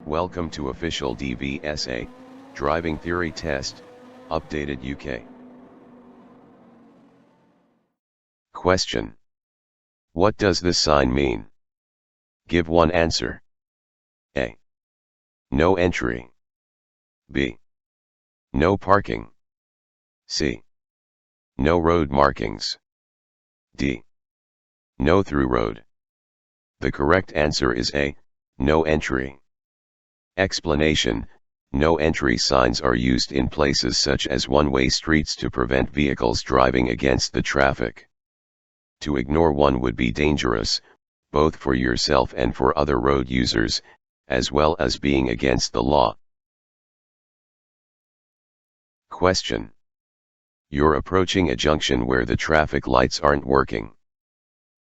Welcome to official DVSA, Driving Theory Test, Updated UK. Question. What does this sign mean? Give one answer. A. No entry. B. No parking. C. No road markings. D. No through road. The correct answer is A. No entry. Explanation: no entry signs are used in places such as one-way streets to prevent vehicles driving against the traffic. To ignore one would be dangerous, both for yourself and for other road users, as well as being against the law. Question. You're approaching a junction where the traffic lights aren't working.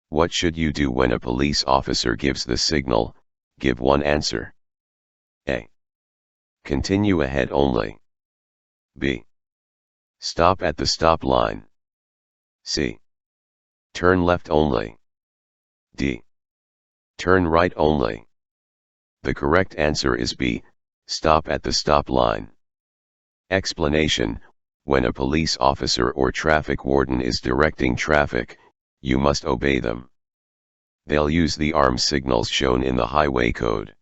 What should you do when a police officer gives the signal? Give one answer. A. Continue ahead only. B. Stop at the stop line. C. Turn left only. D. Turn right only. The correct answer is B. Stop at the stop line. Explanation: when a police officer or traffic warden is directing traffic, you must obey them. They'll use the arm signals shown in the highway code.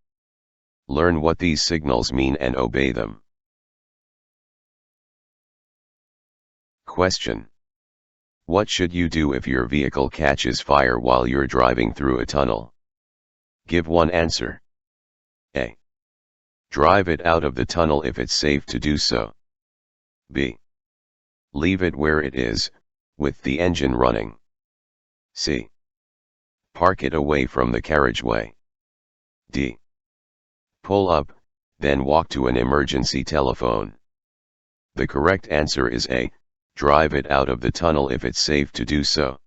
Learn what these signals mean and obey them. Question. What should you do if your vehicle catches fire while you're driving through a tunnel? Give one answer. A. Drive it out of the tunnel if it's safe to do so. B. Leave it where it is, with the engine running. C. Park it away from the carriageway. D. Pull up, then walk to an emergency telephone. The correct answer is A. Drive it out of the tunnel if it's safe to do so.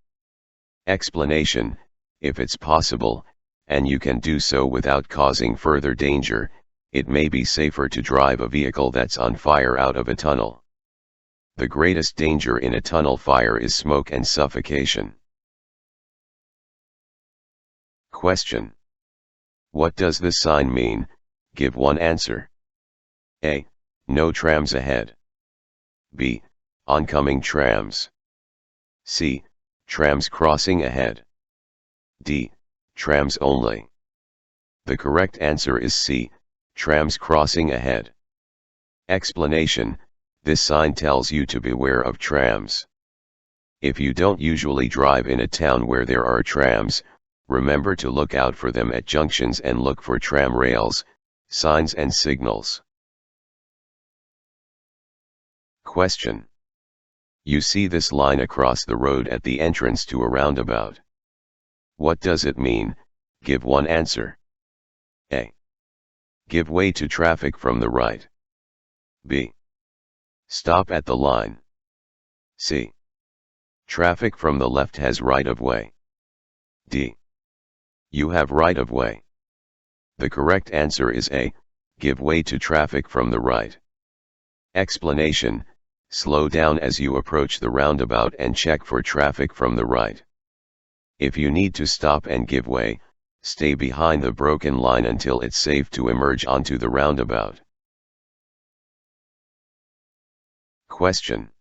Explanation: if it's possible, and you can do so without causing further danger, it may be safer to drive a vehicle that's on fire out of a tunnel. The greatest danger in a tunnel fire is smoke and suffocation. Question. What does this sign mean? Give one answer. A. No trams ahead. B. Oncoming trams. C. Trams crossing ahead. D. Trams only. The correct answer is C. Trams crossing ahead. Explanation: this sign tells you to beware of trams. If you don't usually drive in a town where there are trams, remember to look out for them at junctions and look for tram rails, signs and signals. Question. You see this line across the road at the entrance to a roundabout. What does it mean? Give one answer. A. Give way to traffic from the right. B. Stop at the line. C. Traffic from the left has right of way. D. You have right of way. The correct answer is A. Give way to traffic from the right. Explanation: slow down as you approach the roundabout and check for traffic from the right. If you need to stop and give way, stay behind the broken line until it's safe to emerge onto the roundabout. Question.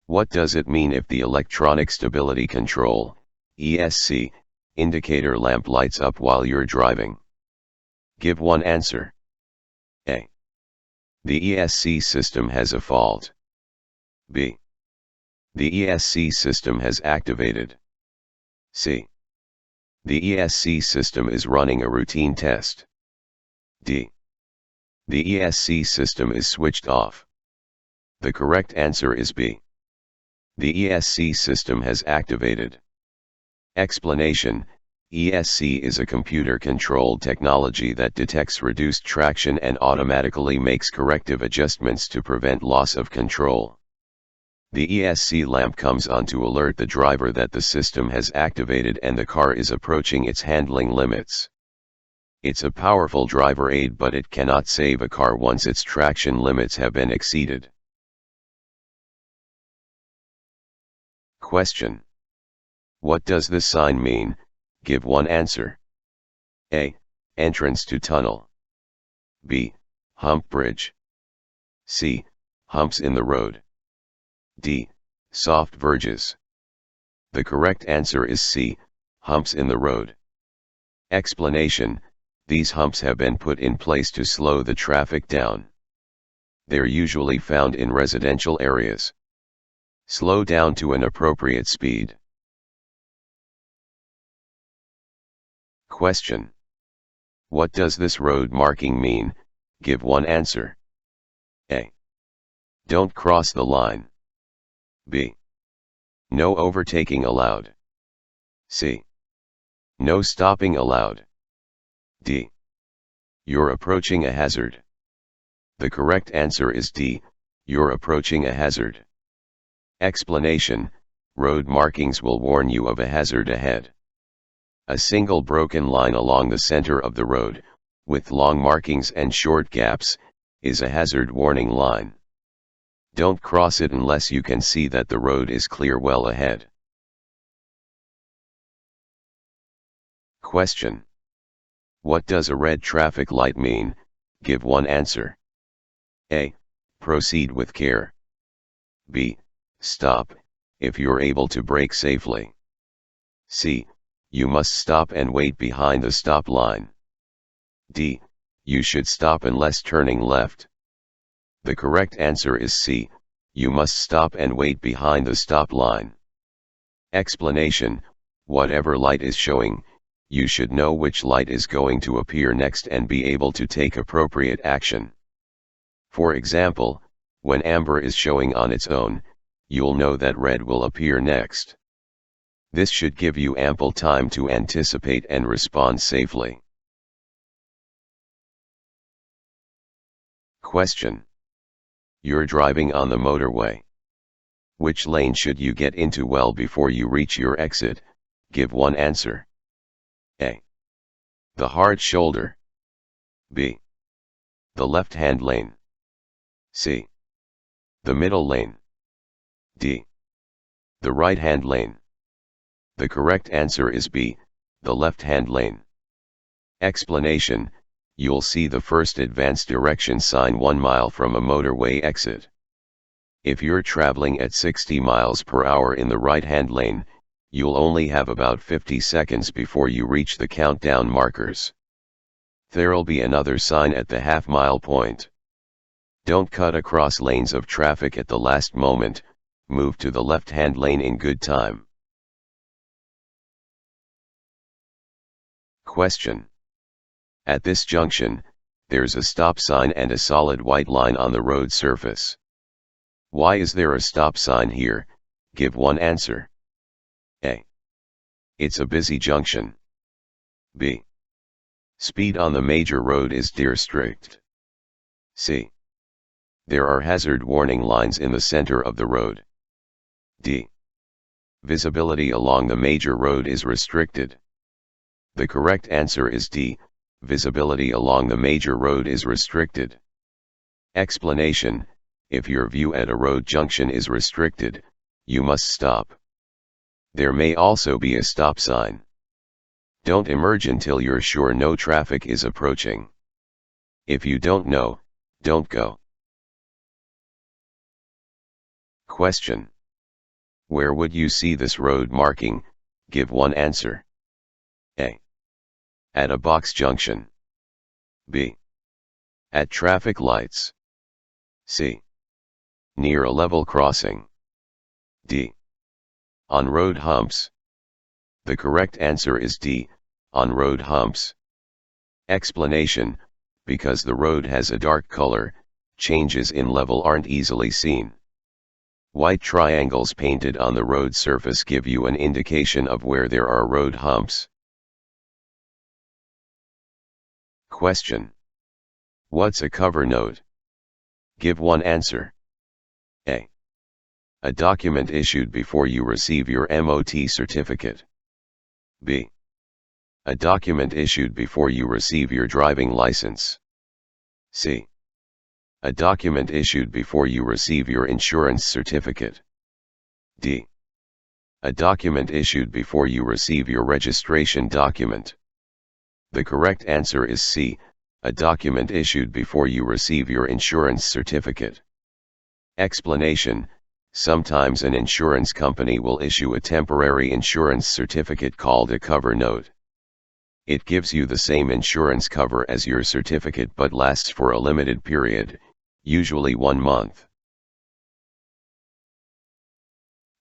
What does it mean if the electronic stability control (ESC) indicator lamp lights up while you're driving? Give one answer. A. The ESC system has a fault. B. The ESC system has activated. C. The ESC system is running a routine test. D. The ESC system is switched off. The correct answer is B. The ESC system has activated. Explanation: ESC is a computer-controlled technology that detects reduced traction and automatically makes corrective adjustments to prevent loss of control. The ESC lamp comes on to alert the driver that the system has activated and the car is approaching its handling limits. It's a powerful driver aid, but it cannot save a car once its traction limits have been exceeded. Question. What does this sign mean? Give one answer. A. Entrance to tunnel. B. Hump bridge. C. Humps in the road. D. Soft verges. The correct answer is C. Humps in the road. Explanation: these humps have been put in place to slow the traffic down. They're usually found in residential areas. Slow down to an appropriate speed. Question: what does this road marking mean? Give one answer. A. Don't cross the line. B. No overtaking allowed. C. No stopping allowed. D. You're approaching a hazard. The correct answer is D. You're approaching a hazard. Explanation: road markings will warn you of a hazard ahead. A single broken line along the center of the road, with long markings and short gaps, is a hazard warning line. Don't cross it unless you can see that the road is clear well ahead. Question: what does a red traffic light mean? Give one answer. A. Proceed with care. B. Stop, if you're able to brake safely. C. You must stop and wait behind the stop line. D. You should stop unless turning left. The correct answer is C. You must stop and wait behind the stop line. Explanation: whatever light is showing, you should know which light is going to appear next and be able to take appropriate action. For example, when amber is showing on its own, you'll know that red will appear next. This should give you ample time to anticipate and respond safely. Question: you're driving on the motorway. Which lane should you get into well before you reach your exit? Give one answer. A. The hard shoulder. B. The left-hand lane. C. The middle lane. D. The right-hand lane. The correct answer is B. The left-hand lane. Explanation: you'll see the first advanced direction sign 1 mile from a motorway exit. If you're traveling at 60 miles per hour in the right-hand lane, you'll only have about 50 seconds before you reach the countdown markers. There'll be another sign at the half-mile point. Don't cut across lanes of traffic at the last moment, move to the left-hand lane in good time. Question: at this junction, there's a stop sign and a solid white line on the road surface. Why is there a stop sign here? Give one answer. A. It's a busy junction. B. Speed on the major road is dear strict. C. There are hazard warning lines in the center of the road. D. Visibility along the major road is restricted. The correct answer is D. Visibility along the major road is restricted. Explanation: if your view at a road junction is restricted, you must stop. There may also be a stop sign. Don't emerge until you're sure no traffic is approaching. If you don't know, don't go. Question: where would you see this road marking? Give one answer. A. At a box junction. B. At traffic lights. C. Near a level crossing. D. On road humps. The correct answer is D. On road humps. Explanation: because the road has a dark color, changes in level aren't easily seen. White triangles painted on the road surface give you an indication of where there are road humps. Question: what's a cover note? Give one answer. A. A document issued before you receive your MOT certificate. B. A document issued before you receive your driving license. C. A document issued before you receive your insurance certificate. D. A document issued before you receive your registration document. The correct answer is C. a document issued before you receive your insurance certificate. Explanation: sometimes an insurance company will issue a temporary insurance certificate called a cover note. It gives you the same insurance cover as your certificate but lasts for a limited period, usually 1 month.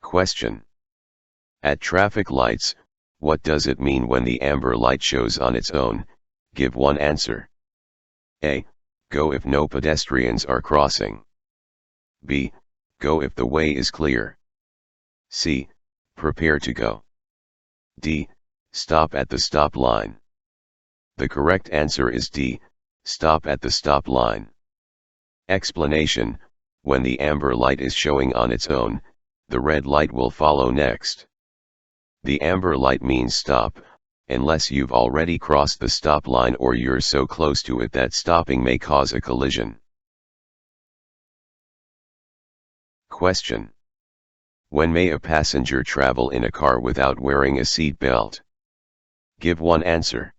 Question: at traffic lights, what does it mean when the amber light shows on its own? Give one answer. A. Go if no pedestrians are crossing. B. Go if the way is clear. C. Prepare to go. D. Stop at the stop line. The correct answer is D. Stop at the stop line. Explanation: when the amber light is showing on its own, the red light will follow next. The amber light means stop, unless you've already crossed the stop line or you're so close to it that stopping may cause a collision. Question: when may a passenger travel in a car without wearing a seat belt? Give one answer.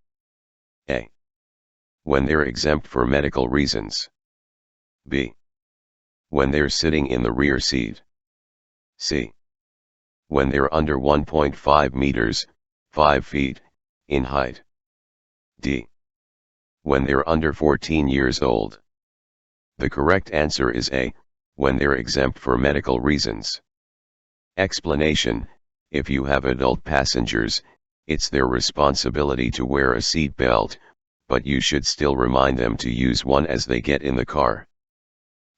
A. When they're exempt for medical reasons. B. When they're sitting in the rear seat. C. When they're under 1.5 meters, 5 feet, in height. D. When they're under 14 years old. The correct answer is A. When they're exempt for medical reasons. Explanation: if you have adult passengers, it's their responsibility to wear a seat belt, but you should still remind them to use one as they get in the car.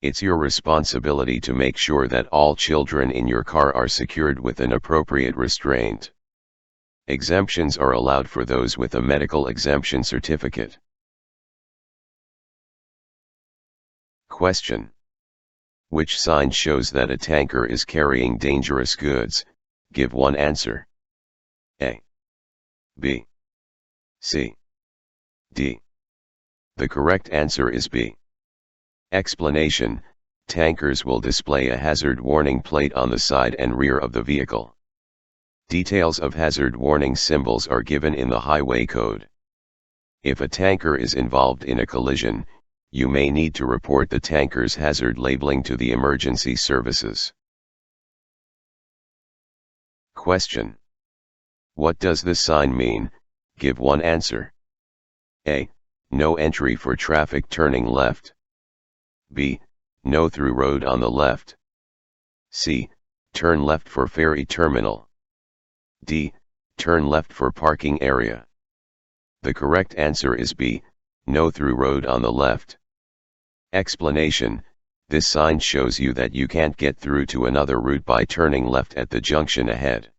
It's your responsibility to make sure that all children in your car are secured with an appropriate restraint. Exemptions are allowed for those with a medical exemption certificate. Question: which sign shows that a tanker is carrying dangerous goods? Give one answer. A. B. C. D. The correct answer is B. Explanation: tankers will display a hazard warning plate on the side and rear of the vehicle. Details of hazard warning symbols are given in the highway code. If a tanker is involved in a collision, you may need to report the tanker's hazard labeling to the emergency services. Question: what does this sign mean? Give one answer. A. No entry for traffic turning left. B. No through road on the left. C. Turn left for ferry terminal. D. Turn left for parking area. The correct answer is B. No through road on the left. Explanation: this sign shows you that you can't get through to another route by turning left at the junction ahead.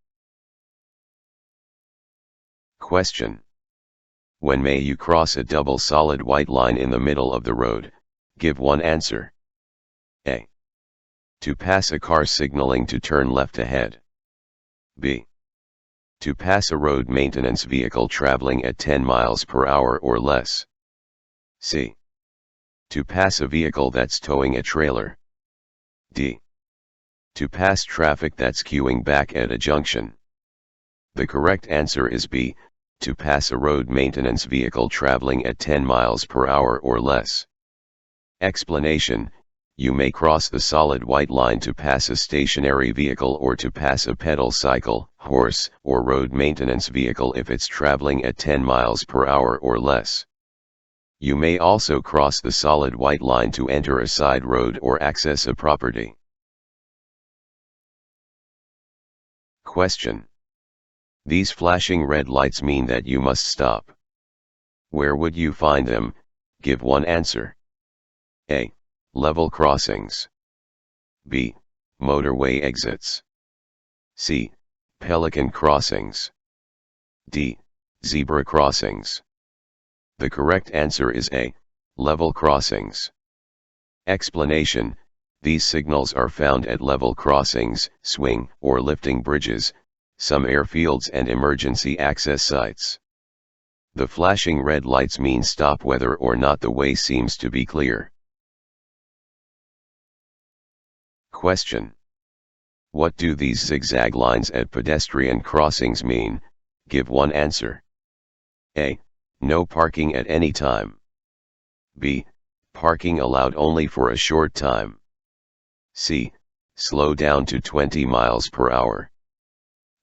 Question: when may you cross a double solid white line in the middle of the road? Give one answer. A. To pass a car signaling to turn left ahead. B. To pass a road maintenance vehicle traveling at 10 miles per hour or less. C. To pass a vehicle that's towing a trailer. D. To pass traffic that's queuing back at a junction. The correct answer is B. To pass a road maintenance vehicle traveling at 10 miles per hour or less. Explanation: you may cross the solid white line to pass a stationary vehicle or to pass a pedal cycle, horse, or road maintenance vehicle if it's traveling at 10 miles per hour or less. You may also cross the solid white line to enter a side road or access a property. Question: these flashing red lights mean that you must stop. Where would you find them? Give one answer. A. Level crossings. B. Motorway exits. C. Pelican crossings. D. Zebra crossings. The correct answer is A. Level crossings. Explanation: these signals are found at level crossings, swing or lifting bridges, some airfields and emergency access sites. The flashing red lights mean stop whether or not the way seems to be clear. Question: what do these zigzag lines at pedestrian crossings mean? Give one answer. A. No parking at any time. B. Parking allowed only for a short time. C. Slow down to 20 miles per hour.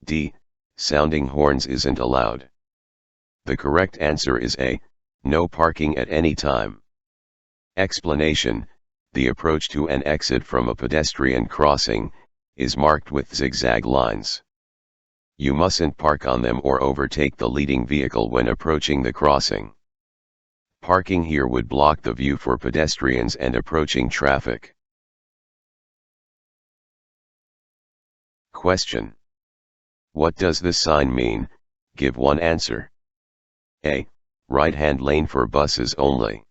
D. Sounding horns isn't allowed. The correct answer is A. No parking at any time. Explanation: the approach to an exit from a pedestrian crossing is marked with zigzag lines. You mustn't park on them or overtake the leading vehicle when approaching the crossing. Parking here would block the view for pedestrians and approaching traffic. Question: what does this sign mean? Give one answer. A. Right-hand lane for buses only.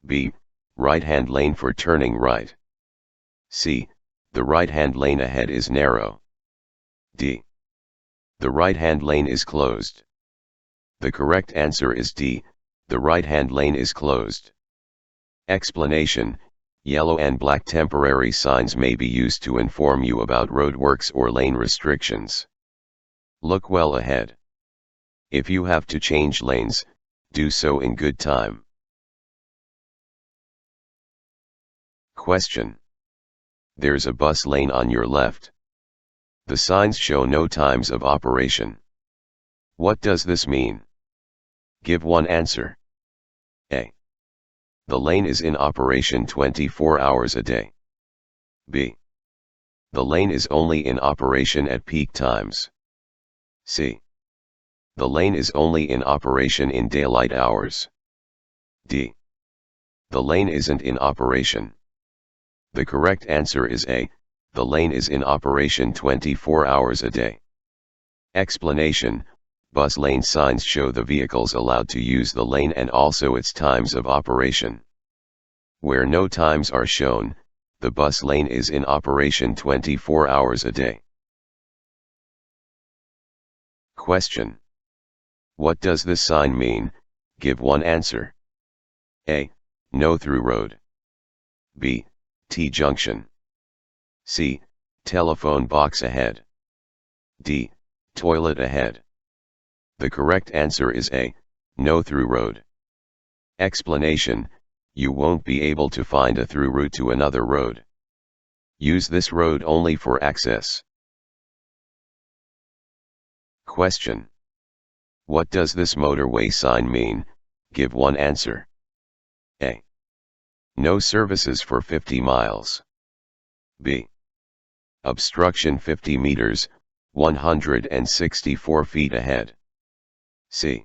B. Right-hand lane for turning right. C. The right-hand lane ahead is narrow. D. The right-hand lane is closed. The correct answer is D. The right-hand lane is closed. Explanation: yellow and black temporary signs may be used to inform you about roadworks or lane restrictions. Look well ahead. If you have to change lanes, do so in good time. Question: there's a bus lane on your left. The signs show no times of operation. What does this mean? Give one answer. A. The lane is in operation 24 hours a day. B. The lane is only in operation at peak times. C. The lane is only in operation in daylight hours. D. The lane isn't in operation. The correct answer is A. The lane is in operation 24 hours a day. Explanation: bus lane signs show the vehicles allowed to use the lane and also its times of operation. Where no times are shown, the bus lane is in operation 24 hours a day. Question: what does this sign mean? Give one answer. A. No through road. B. T junction. C. Telephone box ahead. D. Toilet ahead. The correct answer is A. No through road. Explanation: you won't be able to find a through route to another road. Use this road only for access. Question: what does this motorway sign mean? Give one answer. A. No services for 50 miles. B. Obstruction 50 meters, 164 feet ahead. C.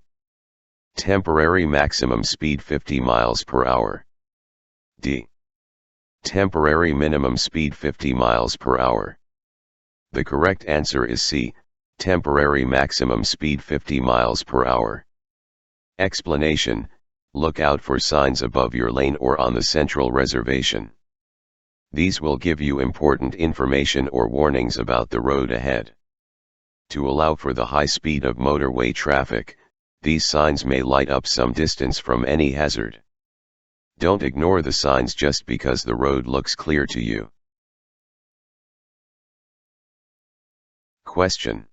Temporary maximum speed 50 miles per hour. D. Temporary minimum speed 50 miles per hour. The correct answer is C. Temporary maximum speed 50 miles per hour. Explanation: look out for signs above your lane or on the central reservation. These will give you important information or warnings about the road ahead. To allow for the high speed of motorway traffic, these signs may light up some distance from any hazard. Don't ignore the signs just because the road looks clear to you. Question: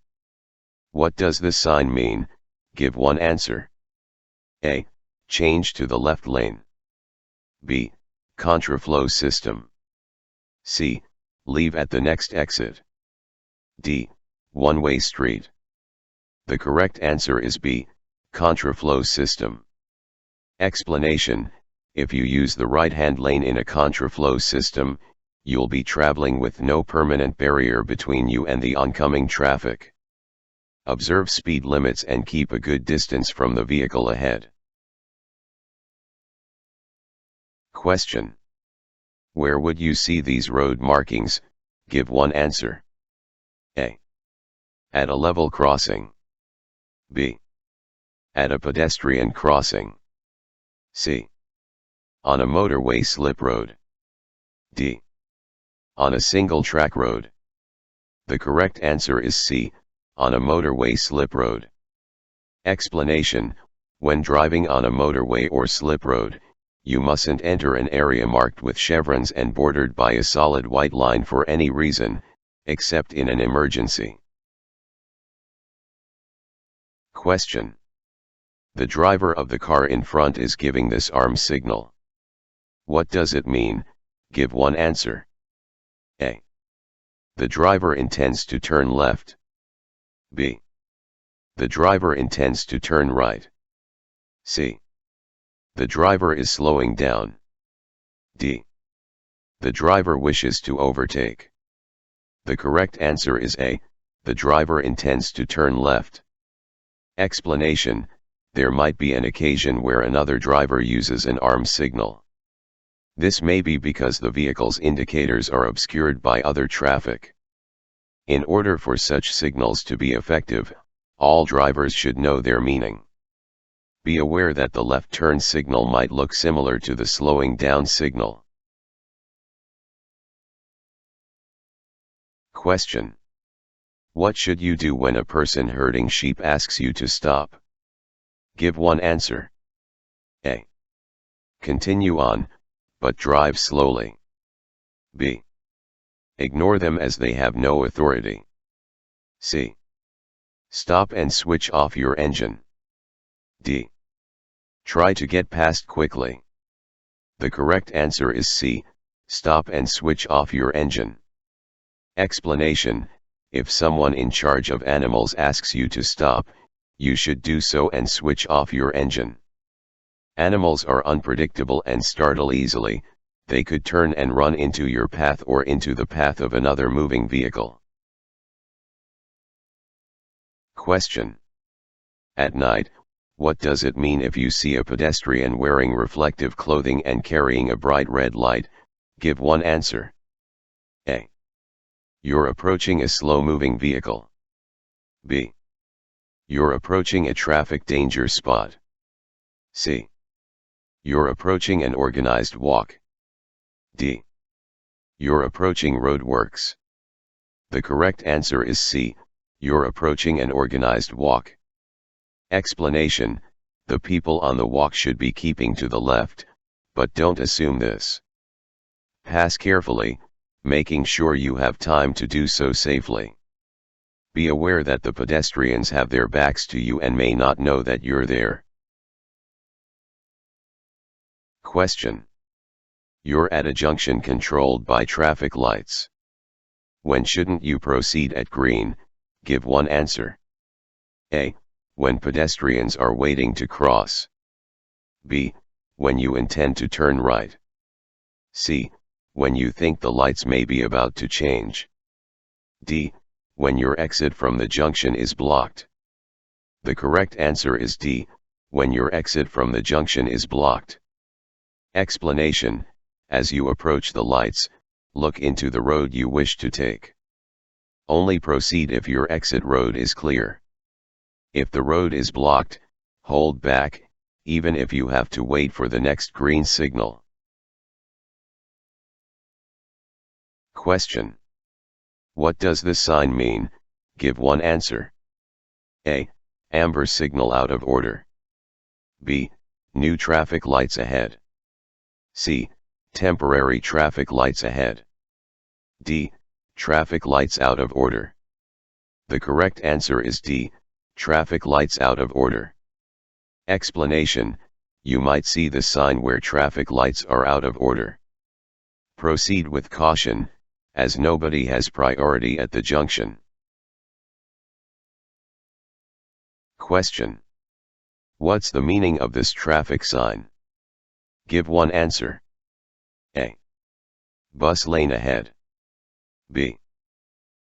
what does this sign mean? Give one answer. A. Change to the left lane. B. Contraflow system. C. Leave at the next exit. D. One-way street. The correct answer is B. Contraflow system. Explanation: if you use the right-hand lane in a contraflow system, you'll be traveling with no permanent barrier between you and the oncoming traffic. Observe speed limits and keep a good distance from the vehicle ahead. Question: where would you see these road markings? Give one answer. A. At a level crossing. B. At a pedestrian crossing. C. On a motorway slip road. D. On a single track road. The correct answer is C. On a motorway slip road. Explanation: when driving on a motorway or slip road, you mustn't enter an area marked with chevrons and bordered by a solid white line for any reason, except in an emergency. Question: The driver of the car in front is giving this arm signal. What does it mean? Give one answer. A. The driver intends to turn left. B. The driver intends to turn right. C. The driver is slowing down. D. The driver wishes to overtake. The correct answer is A. The driver intends to turn left. Explanation: there might be an occasion where another driver uses an arm signal. This may be because the vehicle's indicators are obscured by other traffic. In order for such signals to be effective, all drivers should know their meaning. Be aware that the left turn signal might look similar to the slowing down signal. Question: what should you do when a person herding sheep asks you to stop? Give one answer. A. Continue on, but drive slowly. B. Ignore them as they have no authority. C. Stop and switch off your engine. D. Try to get past quickly. The correct answer is C. Stop and switch off your engine. Explanation: if someone in charge of animals asks you to stop, you should do so and switch off your engine. Animals are unpredictable and startle easily. They could turn and run into your path or into the path of another moving vehicle. Question: at night, what does it mean if you see a pedestrian wearing reflective clothing and carrying a bright red light? Give one answer. A. You're approaching a slow-moving vehicle. B. You're approaching a traffic danger spot. C. You're approaching an organized walk. D. You're approaching roadworks. The correct answer is C. You're approaching an organized walk. Explanation: the people on the walk should be keeping to the left, but don't assume this. Pass carefully, making sure you have time to do so safely. Be aware that the pedestrians have their backs to you and may not know that you're there. Question: you're at a junction controlled by traffic lights. When shouldn't you proceed at green? Give one answer. A. When pedestrians are waiting to cross. B. When you intend to turn right. C. When you think the lights may be about to change. D. When your exit from the junction is blocked. The correct answer is D. When your exit from the junction is blocked. Explanation: as you approach the lights, look into the road you wish to take. Only proceed if your exit road is clear. If the road is blocked, hold back, even if you have to wait for the next green signal. Question: what does this sign mean? Give one answer. A. Amber signal out of order. B. New traffic lights ahead. C. Temporary traffic lights ahead. D. Traffic lights out of order. The correct answer is D. Traffic lights out of order. Explanation: you might see the sign where traffic lights are out of order. Proceed with caution, as nobody has priority at the junction. Question: what's the meaning of this traffic sign? Give one answer. A. Bus lane ahead. B.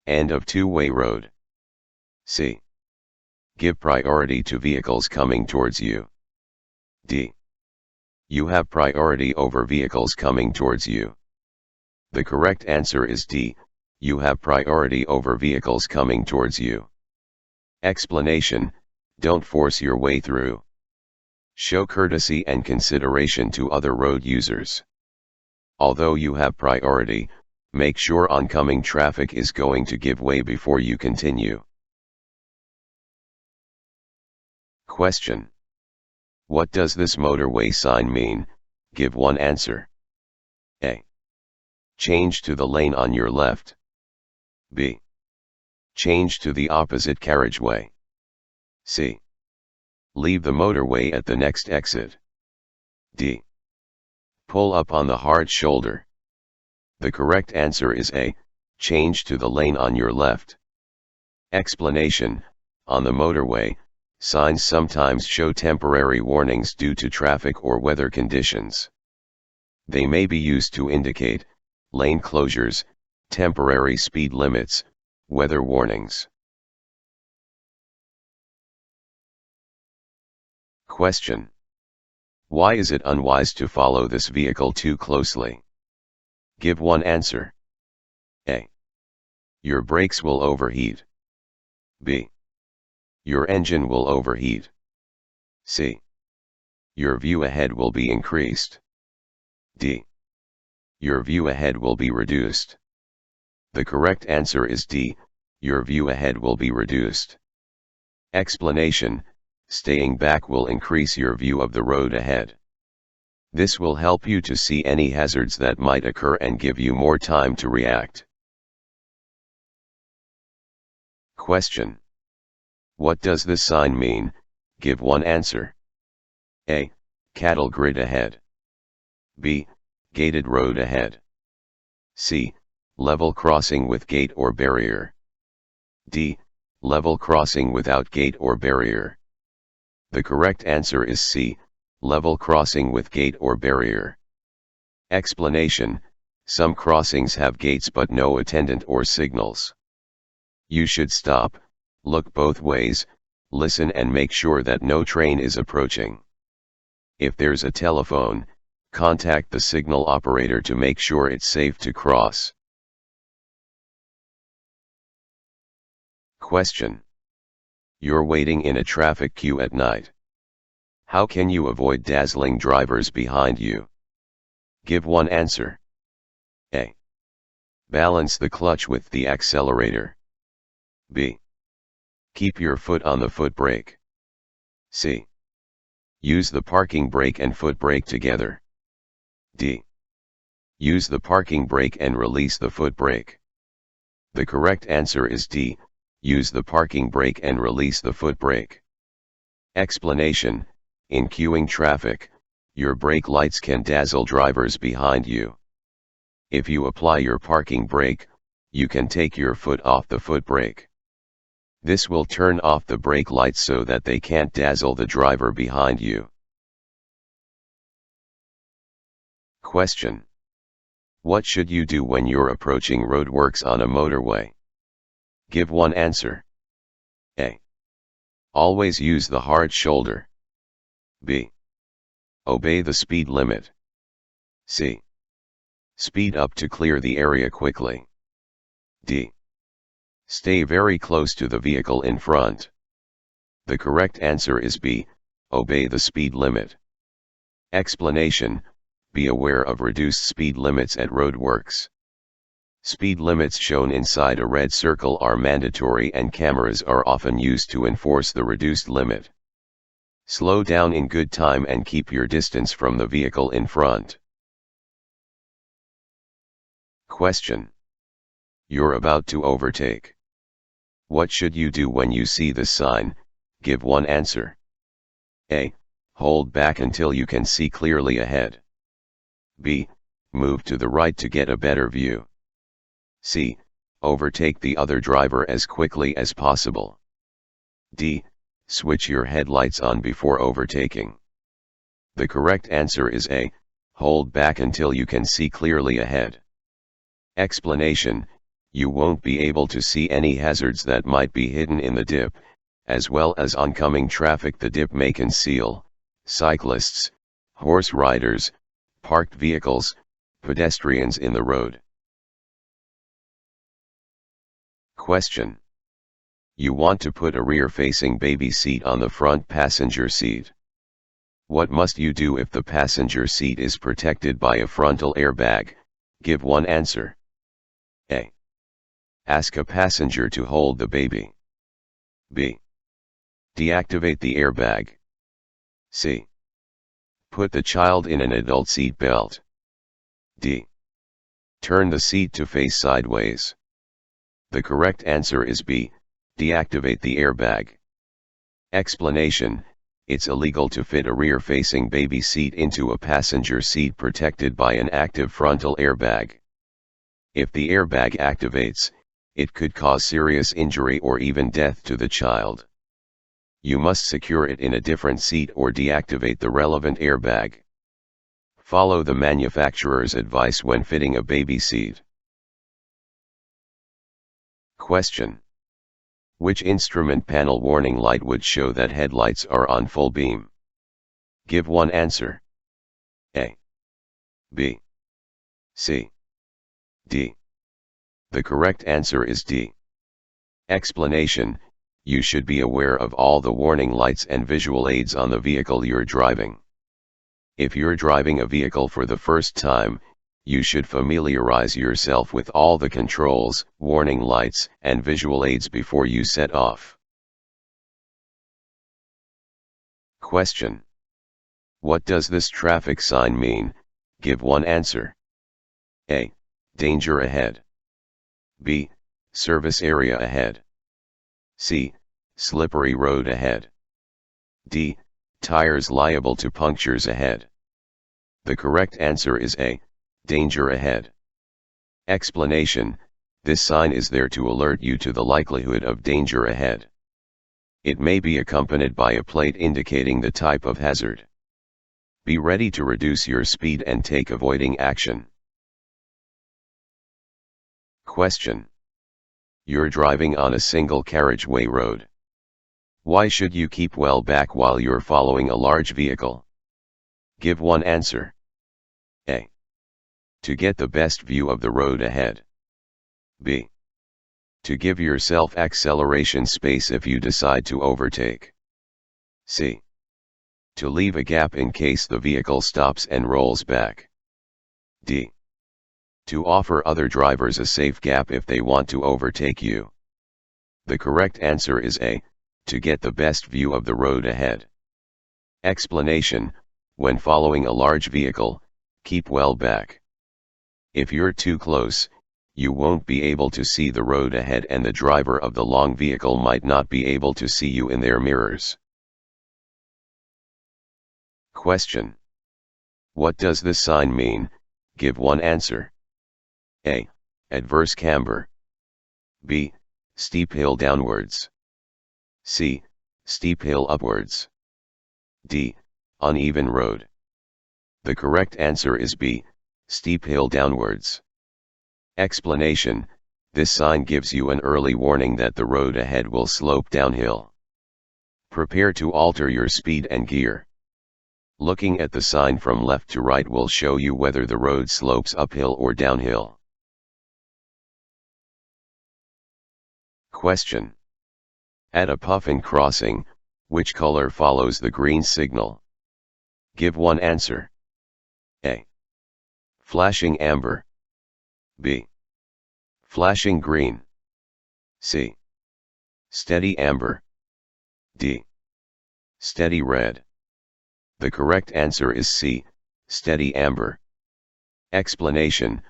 End of two-way road. C. Give priority to vehicles coming towards you. D. You have priority over vehicles coming towards you. The correct answer is D. You have priority over vehicles coming towards you. Explanation: don't force your way through. Show courtesy and consideration to other road users. Although you have priority, make sure oncoming traffic is going to give way before you continue. Question: what does this motorway sign mean? Give one answer. A. Change to the lane on your left. B. Change to the opposite carriageway. C. Leave the motorway at the next exit. D. Pull up on the hard shoulder. The correct answer is A. Change to the lane on your left. Explanation: on the motorway, signs sometimes show temporary warnings due to traffic or weather conditions. They may be used to indicate lane closures, temporary speed limits, weather warnings. Question: why is it unwise to follow this vehicle too closely? Give one answer. A. Your brakes will overheat. B. Your engine will overheat. C. Your view ahead will be increased. D. Your view ahead will be reduced. The correct answer is D. Your view ahead will be reduced. Explanation: staying back will increase your view of the road ahead. This will help you to see any hazards that might occur and give you more time to react. Question: what does this sign mean? Give one answer. A. Cattle grid ahead. B. Gated road ahead. C. Level crossing with gate or barrier. D. Level crossing without gate or barrier. The correct answer is C. Level crossing with gate or barrier. Explanation: some crossings have gates but no attendant or signals. You should stop, look both ways, listen and make sure that no train is approaching. If there's a telephone, contact the signal operator to make sure it's safe to cross. Question: you're waiting in a traffic queue at night. How can you avoid dazzling drivers behind you? Give one answer. A. Balance the clutch with the accelerator. B. Keep your foot on the foot brake. C. Use the parking brake and foot brake together. D. Use the parking brake and release the foot brake. The correct answer is D. Use the parking brake and release the foot brake. Explanation: in queuing traffic, your brake lights can dazzle drivers behind you. If you apply your parking brake, you can take your foot off the foot brake. This will turn off the brake lights so that they can't dazzle the driver behind you. Question: what should you do when you're approaching roadworks on a motorway? Give one answer. A. Always use the hard shoulder. B. Obey the speed limit. C. Speed up to clear the area quickly. D. Stay very close to the vehicle in front. The correct answer is B. Obey the speed limit. Explanation: be aware of reduced speed limits at roadworks. Speed limits shown inside a red circle are mandatory and cameras are often used to enforce the reduced limit. Slow down in good time and keep your distance from the vehicle in front. Question: you're about to overtake. What should you do when you see this sign? Give one answer. A. Hold back until you can see clearly ahead. B. Move to the right to get a better view. C. Overtake the other driver as quickly as possible. D. Switch your headlights on before overtaking. The correct answer is A. Hold back until you can see clearly ahead. Explanation: you won't be able to see any hazards that might be hidden in the dip, as well as oncoming traffic the dip may conceal: cyclists, horse riders, parked vehicles, pedestrians in the road. Question: you want to put a rear-facing baby seat on the front passenger seat. What must you do if the passenger seat is protected by a frontal airbag? Give one answer. A. Ask a passenger to hold the baby. B. Deactivate the airbag. C. Put the child in an adult seat belt. D. Turn the seat to face sideways. The correct answer is B. Deactivate the airbag. Explanation: it's illegal to fit a rear-facing baby seat into a passenger seat protected by an active frontal airbag. If the airbag activates, it could cause serious injury or even death to the child. You must secure it in a different seat or deactivate the relevant airbag. Follow the manufacturer's advice when fitting a baby seat. Question: which instrument panel warning light would show that headlights are on full beam? Give one answer. A, B, C, D. The correct answer is D. Explanation: you should be aware of all the warning lights and visual aids on the vehicle you're driving. If you're driving a vehicle for the first time, you should familiarize yourself with all the controls, warning lights, and visual aids before you set off. Question: what does this traffic sign mean? Give one answer. A, danger ahead. B, service area ahead. C, slippery road ahead. D, tires liable to punctures ahead. The correct answer is A, danger ahead. Explanation: this sign is there to alert you to the likelihood of danger ahead. It may be accompanied by a plate indicating the type of hazard. Be ready to reduce your speed and take avoiding action. Question: you're driving on a single carriageway road. Why should you keep well back while you're following a large vehicle? Give one answer. A, to get the best view of the road ahead. B, to give yourself acceleration space if you decide to overtake. C, to leave a gap in case the vehicle stops and rolls back. D, to offer other drivers a safe gap if they want to overtake you. The correct answer is A, to get the best view of the road ahead. Explanation: when following a large vehicle, keep well back. If you're too close, you won't be able to see the road ahead and the driver of the long vehicle might not be able to see you in their mirrors. Question: what does this sign mean? Give one answer. A, adverse camber. B, steep hill downwards. C, steep hill upwards. D, uneven road. The correct answer is B, steep hill downwards. Explanation: this sign gives you an early warning that the road ahead will slope downhill. Prepare to alter your speed and gear. Looking at the sign from left to right will show you whether the road slopes uphill or downhill. Question: at a Puffin crossing, which color follows the green signal? Give one answer. A, flashing amber. B, flashing green. C, steady amber. D, steady red. The correct answer is C, steady amber. Explanation: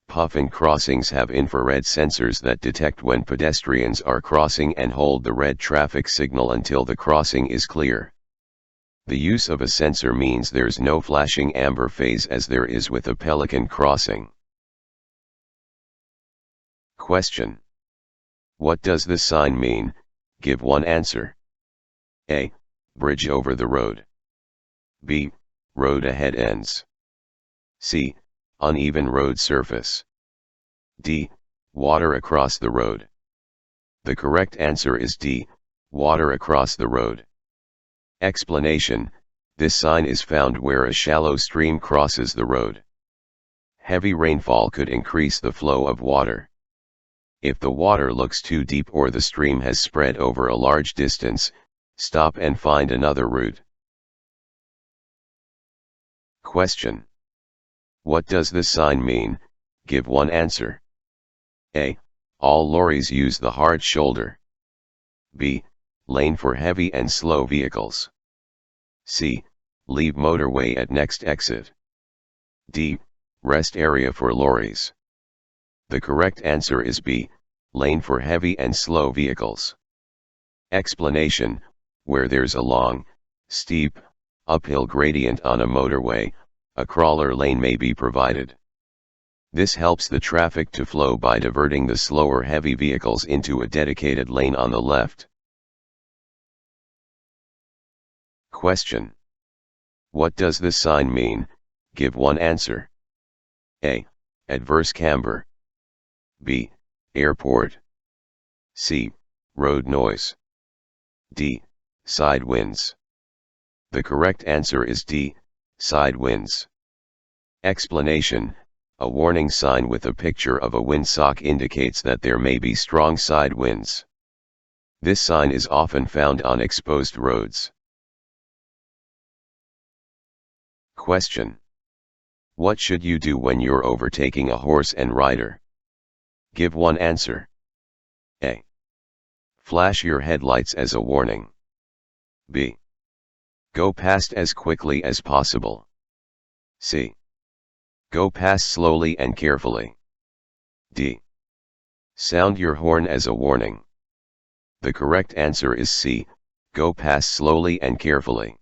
Puffin crossings have infrared sensors that detect when pedestrians are crossing and hold the red traffic signal until the crossing is clear. The use of a sensor means there's no flashing amber phase as there is with a pelican crossing. Question: what does this sign mean? Give one answer. A, bridge over the road. B, road ahead ends. C, uneven road surface. D, water across the road. The correct answer is D, water across the road. Explanation: this sign is found where a shallow stream crosses the road. Heavy rainfall could increase the flow of water. If the water looks too deep or the stream has spread over a large distance, stop and find another route. Question: what does this sign mean? Give one answer. A, all lorries use the hard shoulder. B, lane for heavy and slow vehicles. C, leave motorway at next exit. D, rest area for lorries. The correct answer is B, lane for heavy and slow vehicles. Explanation: where there's a long, steep, uphill gradient on a motorway, a crawler lane may be provided. This helps the traffic to flow by diverting the slower heavy vehicles into a dedicated lane on the left. Question. What does this sign mean? Give one answer. A. Adverse camber. B. Airport. C. Road noise. D. Side winds. The correct answer is D. Side winds. Explanation. A warning sign with a picture of a windsock indicates that there may be strong side winds. This sign is often found on exposed roads. Question. What should you do when you're overtaking a horse and rider? Give one answer. A. Flash your headlights as a warning. B. Go past as quickly as possible. C. Go past slowly and carefully. D. Sound your horn as a warning. The correct answer is C. Go past slowly and carefully.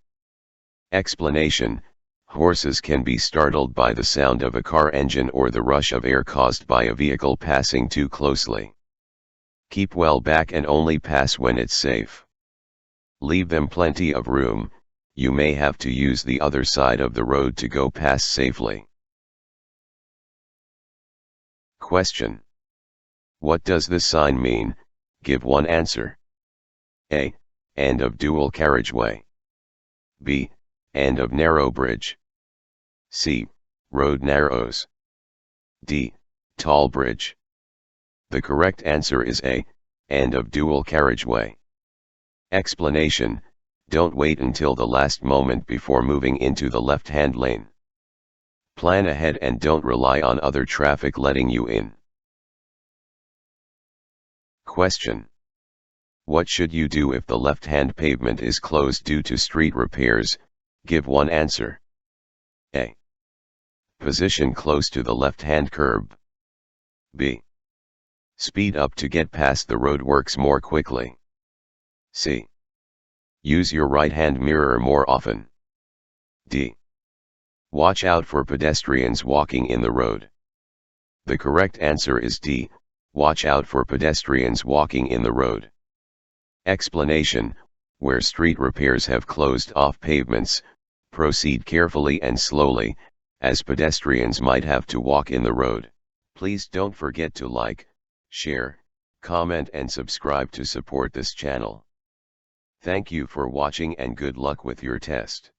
Explanation. Horses can be startled by the sound of a car engine or the rush of air caused by a vehicle passing too closely. Keep well back and only pass when it's safe. Leave them plenty of room. You may have to use the other side of the road to go past safely. Question. What does this sign mean? Give one answer. A. End of dual carriageway. B. End of narrow bridge. C. Road narrows. D. Tall bridge. The correct answer is A. End of dual carriageway. Explanation. Don't wait until the last moment before moving into the left-hand lane. Plan ahead and don't rely on other traffic letting you in. Question. What should you do if the left-hand pavement is closed due to street repairs? Give one answer. A. Position close to the left-hand curb. B. Speed up to get past the roadworks more quickly. C. Use your right-hand mirror more often. D. Watch out for pedestrians walking in the road. The correct answer is D. Watch out for pedestrians walking in the road. Explanation. Where street repairs have closed off pavements, proceed carefully and slowly, as pedestrians might have to walk in the road. Please don't forget to like, share, comment and subscribe to support this channel. Thank you for watching and good luck with your test.